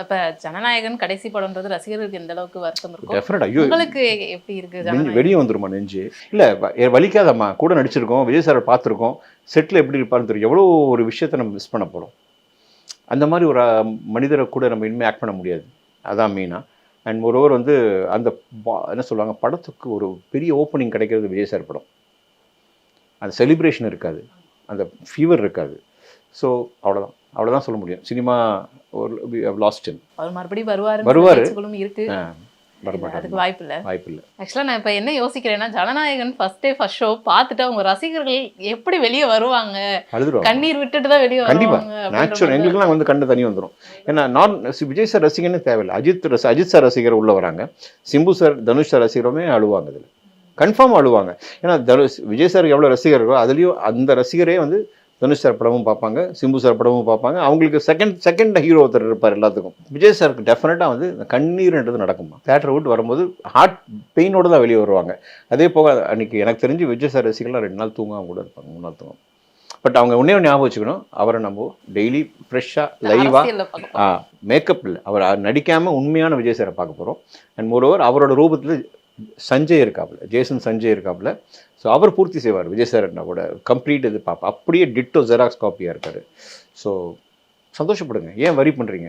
இப்ப ஜனநாயகன் கடைசி படம்ன்றது ரசிகர்களுக்கு எந்த அளவுக்கு வருத்தம் இருக்கும்? டெஃபினட். ஐயோ, உங்களுக்கு எப்படி இருக்கு நெஞ்சு ஜனநாயகன்? வெளியே வந்துருமா நெஞ்சு? இல்லை வலிக்காதம்மா, கூட நடிச்சிருக்கோம், விஜய் சாரை பார்த்துருக்கோம், செட்டில் எப்படி இருப்பாருன்னு தெரியும். எவ்வளோ ஒரு விஷயத்தை நம்ம மிஸ் பண்ண போகிறோம். அந்த மாதிரி ஒரு மனிதரை கூட நம்ம இனிமேல் ஆக்ட் பண்ண முடியாது. அதான் மெயினாக. அண்ட் ஒருவர் வந்து அந்த என்ன சொல்லுவாங்க, படத்துக்கு ஒரு பெரிய ஓப்பனிங் கிடைக்கிறது விஜய் சார் படம். அந்த செலிப்ரேஷன் இருக்காது, அந்த ஃபீவர் இருக்காது. ஸோ அவ்வளோதான் சொல்ல முடியும். சினிமா ஒரு லாஸ்ட். அவர் மறுபடியும் வருவார் இருக்கு. அதுக்கு வாய்ப்பு இல்லை. ஆக்சுவலாக நான் இப்போ என்ன யோசிக்கிறேன்னா, Jananayagan first day first show பார்த்துட்டு அவங்க ரசிகர்கள் எப்படி வெளியே வருவாங்க, கண்ணீர் விட்டுட்டு தான் வெளியே வருவாங்க. நேச்சுரல். எங்களுக்குலாம் வந்து கண்ணு தண்ணி வந்துடும். ஏன்னா விஜய் சார் ரசிகன்னு தேவையில்லை. அஜித் சார் ரசிகர் உள்ள வராங்க, சிம்பு சார் தனுஷ் சார் ரசிகருமே அழுவாங்க. இதில் கன்ஃபார்ம் அழுவாங்க. ஏன்னா விஜய் சாருக்கு எவ்வளோ ரசிகர் இருக்கோ அதுலேயும் அந்த ரசிகரே வந்து தனுஷ் சார் படமும் பார்ப்பாங்க, சிம்பு சார் படமும் பார்ப்பாங்க. அவங்களுக்கு செகண்ட் ஹீரோ ஒருத்தர் இருப்பார் எல்லாத்துக்கும். விஜய் சாருக்கு டெஃபினட்டாக வந்து கண்ணீர்ன்றது நடக்குமா. தேட்டரை விட்டு வரும்போது ஹார்ட் பெயினோடு தான் வெளியே வருவாங்க. அதே போக அன்றைக்கி எனக்கு தெரிஞ்சு விஜய் சார் ரசிகர்லாம் 2 நாள் தூங்காமல் கூட இருப்பாங்க, 3 நாள் தூங்கும். பட் அவங்க ஒன்றே ஞாபகம் வச்சுக்கணும், அவரை நம்ம டெய்லி ஃப்ரெஷ்ஷாக லைவாக மேக்கப் இல்லை, அவர் நடிக்காமல் உண்மையான விஜய் சாரை பார்க்க போகிறோம். அண்ட் மோரோவர் அவரோட ரூபத்தில் சஞ்சய் இருக்காப்புல, ஜேசன் சஞ்சய் இருக்காப்புல. ஸோ அவர் பூர்த்தி செய்வார் விஜய் சார் கூட கம்ப்ளீட் இது பார்ப்பேன். அப்படியே டிட்டோ ஜெராக்ஸ் காப்பியாக இருக்கார். ஸோ சந்தோஷப்படுங்க, ஏன் வரி பண்ணுறீங்க?